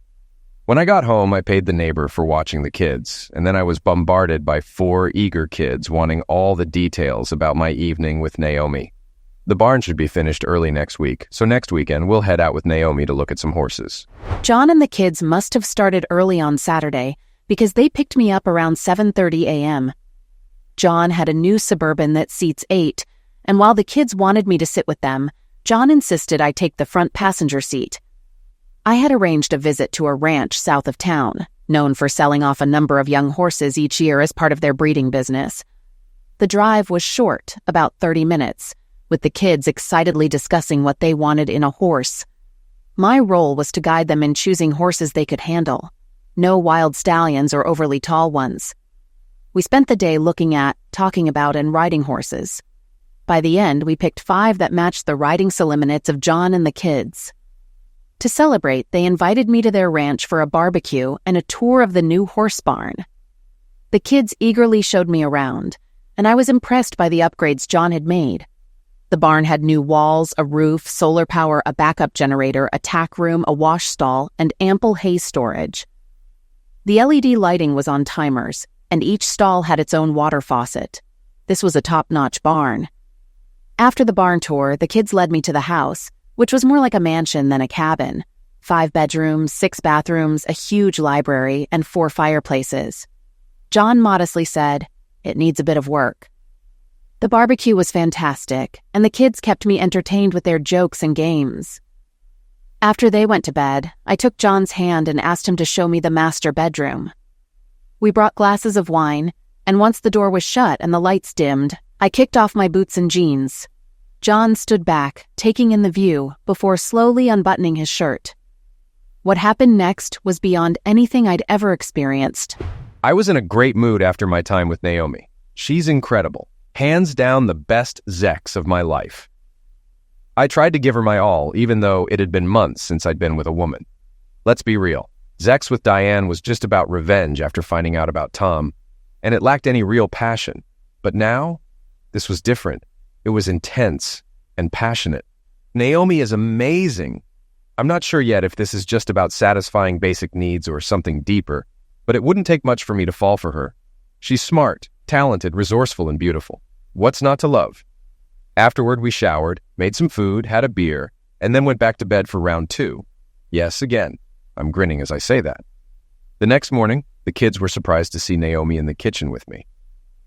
When I got home, I paid the neighbor for watching the kids, and then I was bombarded by 4 eager kids wanting all the details about my evening with Naomi. The barn should be finished early next week, so next weekend we'll head out with Naomi to look at some horses. John and the kids must have started early on Saturday because they picked me up around 7:30 a.m. John had a new Suburban that seats 8, and while the kids wanted me to sit with them, John insisted I take the front passenger seat. I had arranged a visit to a ranch south of town, known for selling off a number of young horses each year as part of their breeding business. The drive was short, about 30 minutes, with the kids excitedly discussing what they wanted in a horse. My role was to guide them in choosing horses they could handle. No wild stallions or overly tall ones. We spent the day looking at, talking about, and riding horses. By the end, we picked 5 that matched the riding seliminates of John and the kids. To celebrate, they invited me to their ranch for a barbecue and a tour of the new horse barn. The kids eagerly showed me around, and I was impressed by the upgrades John had made. The barn had new walls, a roof, solar power, a backup generator, a tack room, a wash stall, and ample hay storage. The LED lighting was on timers, and each stall had its own water faucet. This was a top-notch barn. After the barn tour, the kids led me to the house, which was more like a mansion than a cabin. 5 bedrooms, 6 bathrooms, a huge library, and 4 fireplaces. John modestly said, "It needs a bit of work." The barbecue was fantastic, and the kids kept me entertained with their jokes and games. After they went to bed, I took John's hand and asked him to show me the master bedroom. We brought glasses of wine, and once the door was shut and the lights dimmed, I kicked off my boots and jeans. John stood back, taking in the view, before slowly unbuttoning his shirt. What happened next was beyond anything I'd ever experienced. I was in a great mood after my time with Naomi. She's incredible. Hands down the best Zex of my life. I tried to give her my all, even though it had been months since I'd been with a woman. Let's be real. Zex with Diane was just about revenge after finding out about Tom, and it lacked any real passion. But now, this was different. It was intense and passionate. Naomi is amazing. I'm not sure yet if this is just about satisfying basic needs or something deeper, but it wouldn't take much for me to fall for her. She's smart, talented, resourceful, and beautiful. What's not to love? Afterward, we showered, made some food, had a beer, and then went back to bed for round 2. Yes, again. I'm grinning as I say that. The next morning, the kids were surprised to see Naomi in the kitchen with me.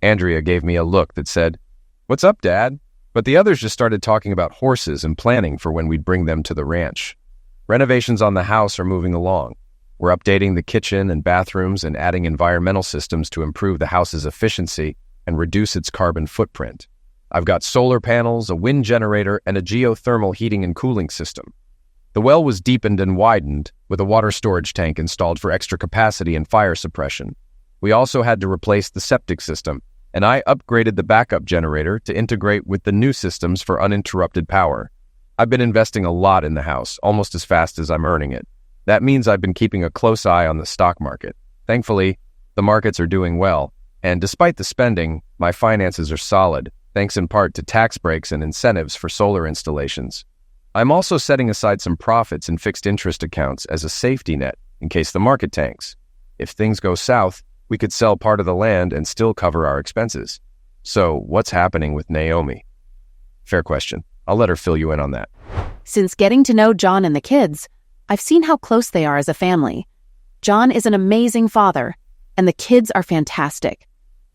Andrea gave me a look that said, "What's up, Dad?" But the others just started talking about horses and planning for when we'd bring them to the ranch. Renovations on the house are moving along. We're updating the kitchen and bathrooms and adding environmental systems to improve the house's efficiency and reduce its carbon footprint. I've got solar panels, a wind generator, and a geothermal heating and cooling system. The well was deepened and widened, with a water storage tank installed for extra capacity and fire suppression. We also had to replace the septic system, and I upgraded the backup generator to integrate with the new systems for uninterrupted power. I've been investing a lot in the house, almost as fast as I'm earning it. That means I've been keeping a close eye on the stock market. Thankfully, the markets are doing well, and despite the spending, my finances are solid, thanks in part to tax breaks and incentives for solar installations. I'm also setting aside some profits in fixed interest accounts as a safety net in case the market tanks. If things go south, we could sell part of the land and still cover our expenses. So, what's happening with Naomi? Fair question. I'll let her fill you in on that. Since getting to know John and the kids, I've seen how close they are as a family. John is an amazing father, and the kids are fantastic.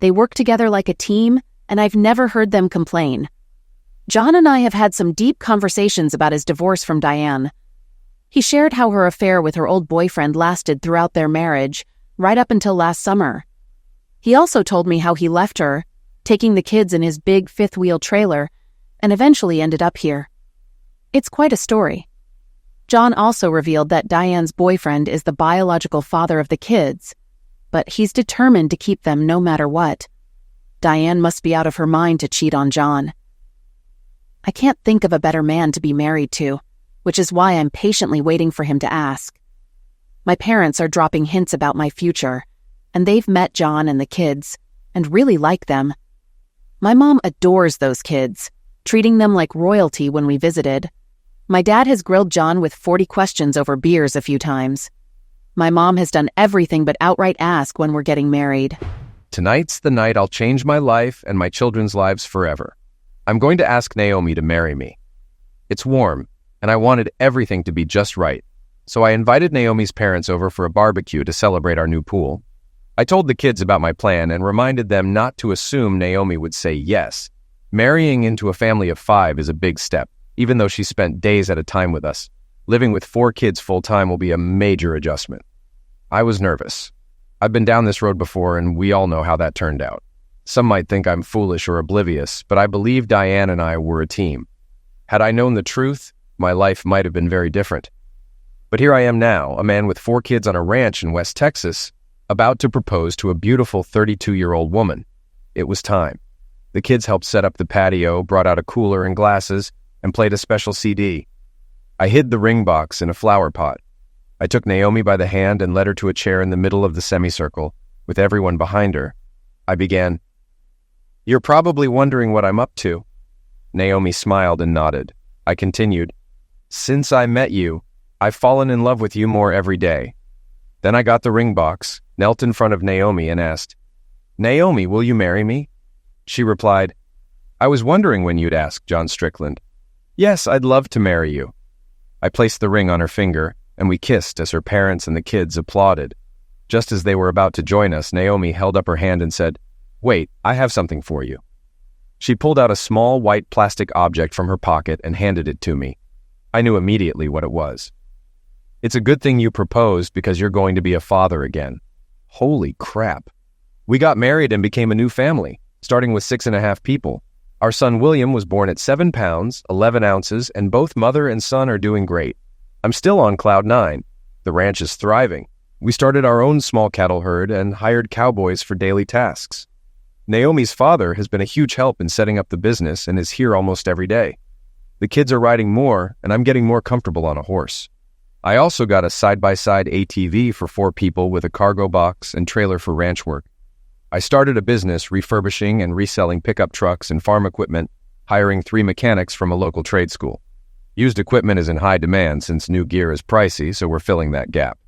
They work together like a team, and I've never heard them complain. John and I have had some deep conversations about his divorce from Diane. He shared how her affair with her old boyfriend lasted throughout their marriage, right up until last summer. He also told me how he left her, taking the kids in his big fifth-wheel trailer, and eventually ended up here. It's quite a story. John also revealed that Diane's boyfriend is the biological father of the kids, but he's determined to keep them no matter what. Diane must be out of her mind to cheat on John. I can't think of a better man to be married to, which is why I'm patiently waiting for him to ask. My parents are dropping hints about my future, and they've met John and the kids, and really like them. My mom adores those kids, treating them like royalty when we visited. My dad has grilled John with 40 questions over beers a few times. My mom has done everything but outright ask when we're getting married. Tonight's the night I'll change my life and my children's lives forever. I'm going to ask Naomi to marry me. It's warm, and I wanted everything to be just right, so I invited Naomi's parents over for a barbecue to celebrate our new pool. I told the kids about my plan and reminded them not to assume Naomi would say yes. Marrying into a family of 5 is a big step, even though she spent days at a time with us. Living with 4 kids full-time will be a major adjustment. I was nervous. I've been down this road before, and we all know how that turned out. Some might think I'm foolish or oblivious, but I believe Diane and I were a team. Had I known the truth, my life might have been very different. But here I am now, a man with 4 kids on a ranch in West Texas, about to propose to a beautiful 32-year-old woman. It was time. The kids helped set up the patio, brought out a cooler and glasses, and played a special CD. I hid the ring box in a flower pot. I took Naomi by the hand and led her to a chair in the middle of the semicircle, with everyone behind her. I began, "You're probably wondering what I'm up to." Naomi smiled and nodded. I continued, "Since I met you, I've fallen in love with you more every day." Then I got the ring box, knelt in front of Naomi and asked, "Naomi, will you marry me?" She replied, "I was wondering when you'd ask, John Strickland." "Yes, I'd love to marry you." I placed the ring on her finger, and we kissed as her parents and the kids applauded. Just as they were about to join us, Naomi held up her hand and said, "Wait, I have something for you." She pulled out a small white plastic object from her pocket and handed it to me. I knew immediately what it was. "It's a good thing you proposed because you're going to be a father again." Holy crap. We got married and became a new family, starting with 6.5 people. Our son William was born at 7 pounds, 11 ounces, and both mother and son are doing great. I'm still on cloud 9. The ranch is thriving. We started our own small cattle herd and hired cowboys for daily tasks. Naomi's father has been a huge help in setting up the business and is here almost every day. The kids are riding more, and I'm getting more comfortable on a horse. I also got a side-by-side ATV for 4 people with a cargo box and trailer for ranch work. I started a business refurbishing and reselling pickup trucks and farm equipment, hiring 3 mechanics from a local trade school. Used equipment is in high demand since new gear is pricey, so we're filling that gap.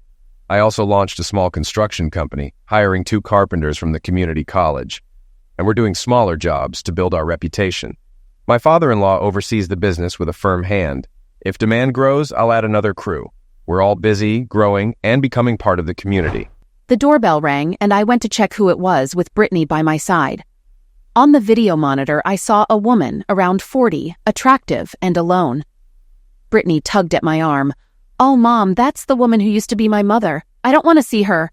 I also launched a small construction company, hiring 2 carpenters from the community college. And we're doing smaller jobs to build our reputation. My father-in-law oversees the business with a firm hand. If demand grows, I'll add another crew. We're all busy, growing, and becoming part of the community. The doorbell rang, and I went to check who it was with Brittany by my side. On the video monitor, I saw a woman around 40, attractive and alone. Brittany tugged at my arm. "Oh, Mom, that's the woman who used to be my mother. I don't want to see her."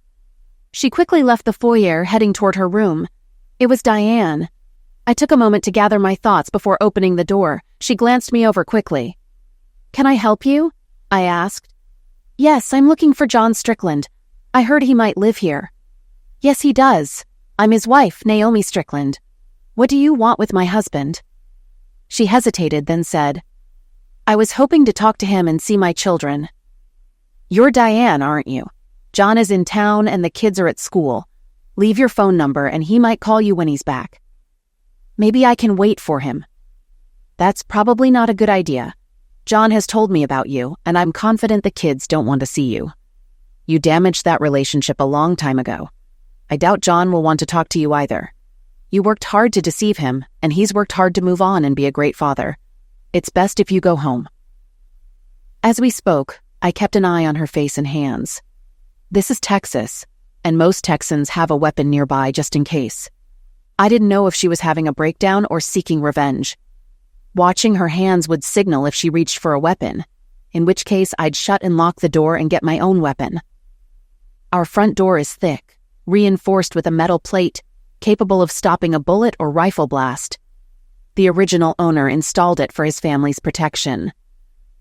She quickly left the foyer, heading toward her room. It was Diane. I took a moment to gather my thoughts before opening the door. She glanced me over quickly. "Can I help you?" I asked. "Yes, I'm looking for John Strickland. I heard he might live here." "Yes, he does. I'm his wife, Naomi Strickland. What do you want with my husband?" She hesitated, then said, "I was hoping to talk to him and see my children." "You're Diane, aren't you? John is in town and the kids are at school. Leave your phone number and he might call you when he's back." "Maybe I can wait for him." "That's probably not a good idea. John has told me about you, and I'm confident the kids don't want to see you. You damaged that relationship a long time ago. I doubt John will want to talk to you either. You worked hard to deceive him, and he's worked hard to move on and be a great father. It's best if you go home." As we spoke, I kept an eye on her face and hands. This is Texas, and most Texans have a weapon nearby just in case. I didn't know if she was having a breakdown or seeking revenge. Watching her hands would signal if she reached for a weapon, in which case I'd shut and lock the door and get my own weapon. Our front door is thick, reinforced with a metal plate, capable of stopping a bullet or rifle blast. The original owner installed it for his family's protection.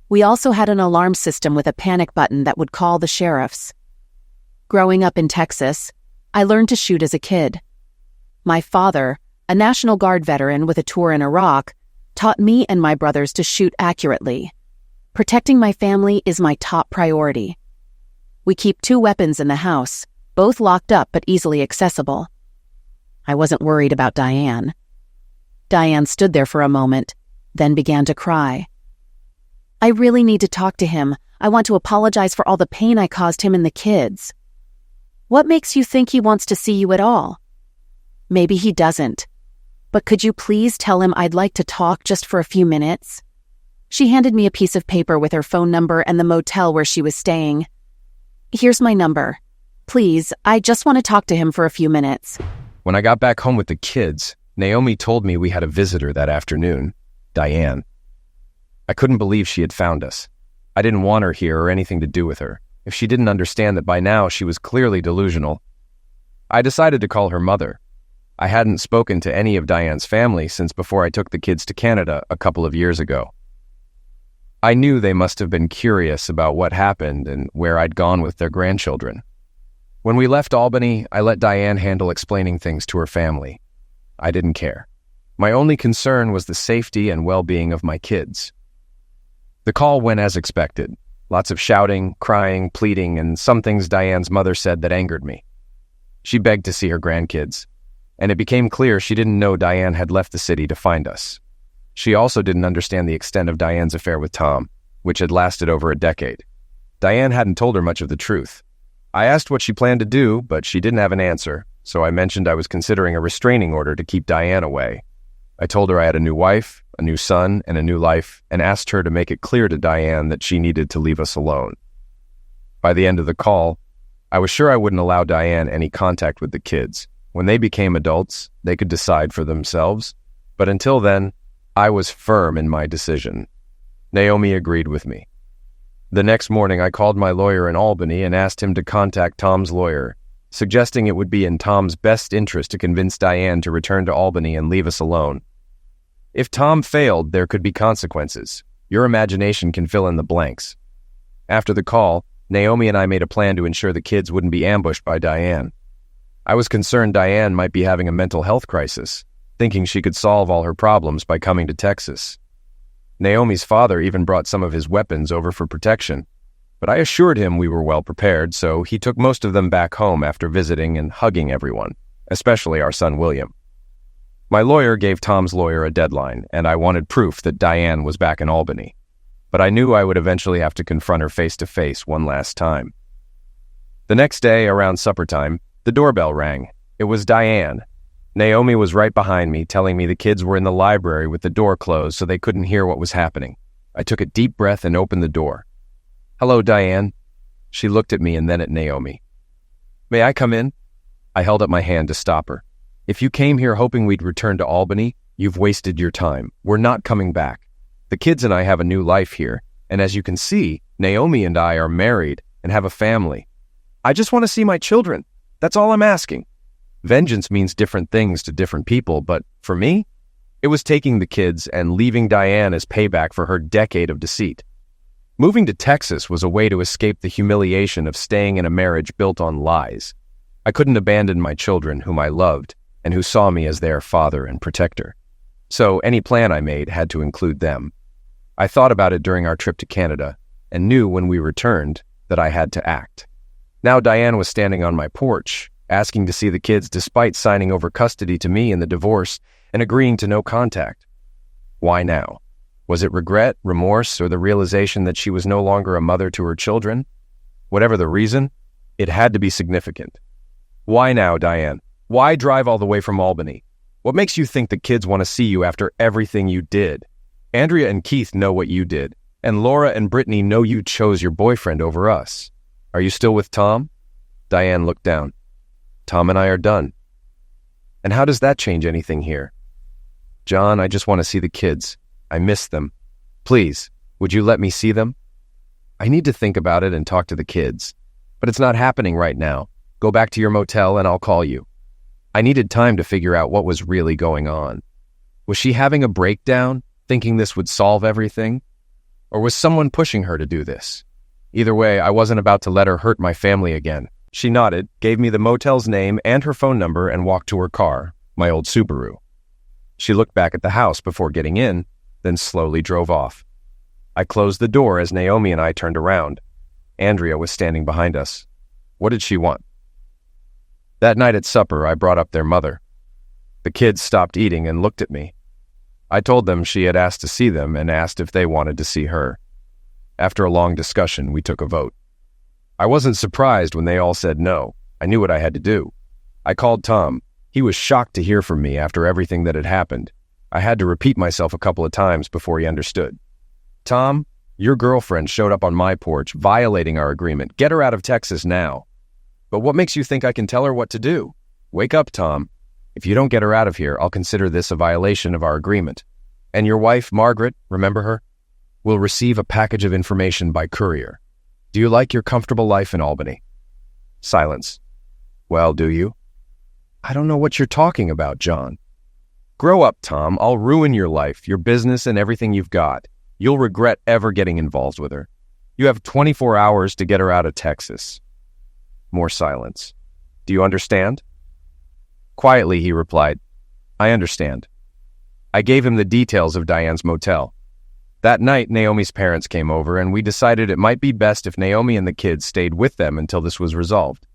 We also had an alarm system with a panic button that would call the sheriffs. Growing up in Texas, I learned to shoot as a kid. My father, a National Guard veteran with a tour in Iraq, taught me and my brothers to shoot accurately. Protecting my family is my top priority. We keep 2 weapons in the house, both locked up but easily accessible. I wasn't worried about Diane. Diane stood there for a moment, then began to cry. "I really need to talk to him. I want to apologize for all the pain I caused him and the kids." "What makes you think he wants to see you at all?" "Maybe he doesn't. But could you please tell him I'd like to talk just for a few minutes?" She handed me a piece of paper with her phone number and the motel where she was staying. "Here's my number. Please, I just want to talk to him for a few minutes." When I got back home with the kids, Naomi told me we had a visitor that afternoon, Diane. I couldn't believe she had found us. I didn't want her here or anything to do with her. If she didn't understand that by now she was clearly delusional, I decided to call her mother. I hadn't spoken to any of Diane's family since before I took the kids to Canada a couple of years ago. I knew they must have been curious about what happened and where I'd gone with their grandchildren. When we left Albany, I let Diane handle explaining things to her family. I didn't care. My only concern was the safety and well-being of my kids. The call went as expected. Lots of shouting, crying, pleading, and some things Diane's mother said that angered me. She begged to see her grandkids, and it became clear she didn't know Diane had left the city to find us. She also didn't understand the extent of Diane's affair with Tom, which had lasted over a decade. Diane hadn't told her much of the truth. I asked what she planned to do, but she didn't have an answer, so I mentioned I was considering a restraining order to keep Diane away. I told her I had a new wife, a new son, and a new life, and asked her to make it clear to Diane that she needed to leave us alone. By the end of the call, I was sure I wouldn't allow Diane any contact with the kids. When they became adults, they could decide for themselves, but until then, I was firm in my decision. Naomi agreed with me. The next morning, I called my lawyer in Albany and asked him to contact Tom's lawyer, suggesting it would be in Tom's best interest to convince Diane to return to Albany and leave us alone. If Tom failed, there could be consequences. Your imagination can fill in the blanks. After the call, Naomi and I made a plan to ensure the kids wouldn't be ambushed by Diane. I was concerned Diane might be having a mental health crisis, thinking she could solve all her problems by coming to Texas. Naomi's father even brought some of his weapons over for protection, but I assured him we were well prepared, so he took most of them back home after visiting and hugging everyone, especially our son William. My lawyer gave Tom's lawyer a deadline, and I wanted proof that Diane was back in Albany, but I knew I would eventually have to confront her face-to-face one last time. The next day, around supper time, the doorbell rang. It was Diane. Naomi was right behind me, telling me the kids were in the library with the door closed so they couldn't hear what was happening. I took a deep breath and opened the door. "Hello, Diane." She looked at me and then at Naomi. "May I come in?" I held up my hand to stop her. "If you came here hoping we'd return to Albany, you've wasted your time. We're not coming back. The kids and I have a new life here, and as you can see, Naomi and I are married and have a family. I just want to see my children. That's all I'm asking." Vengeance means different things to different people, but for me, it was taking the kids and leaving Diane as payback for her decade of deceit. Moving to Texas was a way to escape the humiliation of staying in a marriage built on lies. I couldn't abandon my children, whom I loved, and who saw me as their father and protector. So any plan I made had to include them. I thought about it during our trip to Canada, and knew when we returned that I had to act. Now Diane was standing on my porch, asking to see the kids despite signing over custody to me in the divorce and agreeing to no contact. Why now? Was it regret, remorse, or the realization that she was no longer a mother to her children? Whatever the reason, it had to be significant. Why now, Diane? Why drive all the way from Albany? What makes you think the kids want to see you after everything you did? Andrea and Keith know what you did, and Laura and Brittany know you chose your boyfriend over us. Are you still with Tom? Diane looked down. Tom and I are done. And how does that change anything here? John, I just want to see the kids. I miss them. Please, would you let me see them? I need to think about it and talk to the kids, but it's not happening right now. Go back to your motel and I'll call you. I needed time to figure out what was really going on. Was she having a breakdown, thinking this would solve everything? Or was someone pushing her to do this? Either way, I wasn't about to let her hurt my family again. She nodded, gave me the motel's name and her phone number, and walked to her car, my old Subaru. She looked back at the house before getting in, then slowly drove off. I closed the door as Naomi and I turned around. Andrea was standing behind us. What did she want? That night at supper, I brought up their mother. The kids stopped eating and looked at me. I told them she had asked to see them and asked if they wanted to see her. After a long discussion, we took a vote. I wasn't surprised when they all said no. I knew what I had to do. I called Tom. He was shocked to hear from me after everything that had happened. I had to repeat myself a couple of times before he understood. Tom, your girlfriend showed up on my porch, violating our agreement. Get her out of Texas now. But what makes you think I can tell her what to do? Wake up, Tom. If you don't get her out of here, I'll consider this a violation of our agreement. And your wife, Margaret, remember her? will receive a package of information by courier. Do you like your comfortable life in Albany? Silence. Well, do you? I don't know what you're talking about, John. Grow up, Tom. I'll ruin your life, your business, and everything you've got. You'll regret ever getting involved with her. You have 24 hours to get her out of Texas. More silence. Do you understand? Quietly, he replied, I understand. I gave him the details of Diane's motel. That night, Naomi's parents came over, and we decided it might be best if Naomi and the kids stayed with them until this was resolved.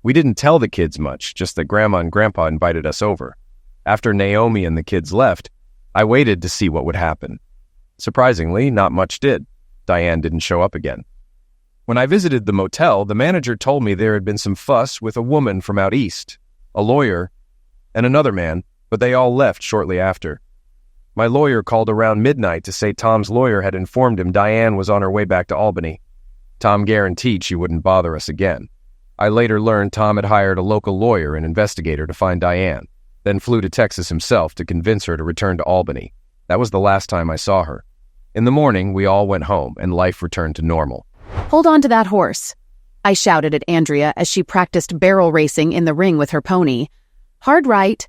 We didn't tell the kids much, just that Grandma and Grandpa invited us over. After Naomi and the kids left, I waited to see what would happen. Surprisingly, not much did. Diane didn't show up again. When I visited the motel, the manager told me there had been some fuss with a woman from out east, a lawyer, and another man, but they all left shortly after. My lawyer called around midnight to say Tom's lawyer had informed him Diane was on her way back to Albany. Tom guaranteed she wouldn't bother us again. I later learned Tom had hired a local lawyer and investigator to find Diane, then flew to Texas himself to convince her to return to Albany. That was the last time I saw her. In the morning, we all went home, and life returned to normal. Hold on to that horse, I shouted at Andrea as she practiced barrel racing in the ring with her pony. Hard right.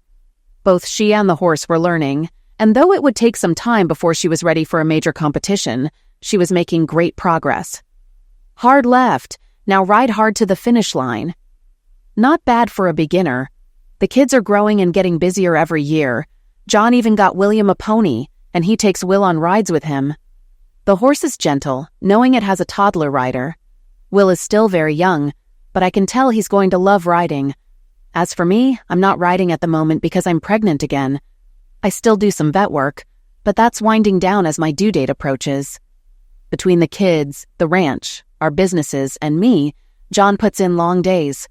Both she and the horse were learning, and though it would take some time before she was ready for a major competition, she was making great progress. Hard left. Now ride hard to the finish line. Not bad for a beginner. The kids are growing and getting busier every year. John even got William a pony, and he takes Will on rides with him. The horse is gentle, knowing it has a toddler rider. Will is still very young, but I can tell he's going to love riding. As for me, I'm not riding at the moment because I'm pregnant again. I still do some vet work, but that's winding down as my due date approaches. Between the kids, the ranch, our businesses, and me, John puts in long days.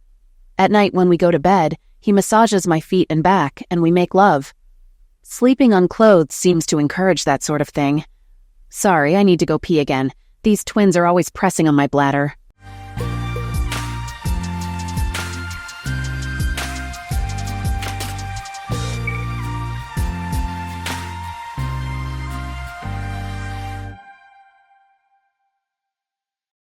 At night when we go to bed, he massages my feet and back, and we make love. Sleeping unclothed seems to encourage that sort of thing. Sorry, I need to go pee again. These twins are always pressing on my bladder.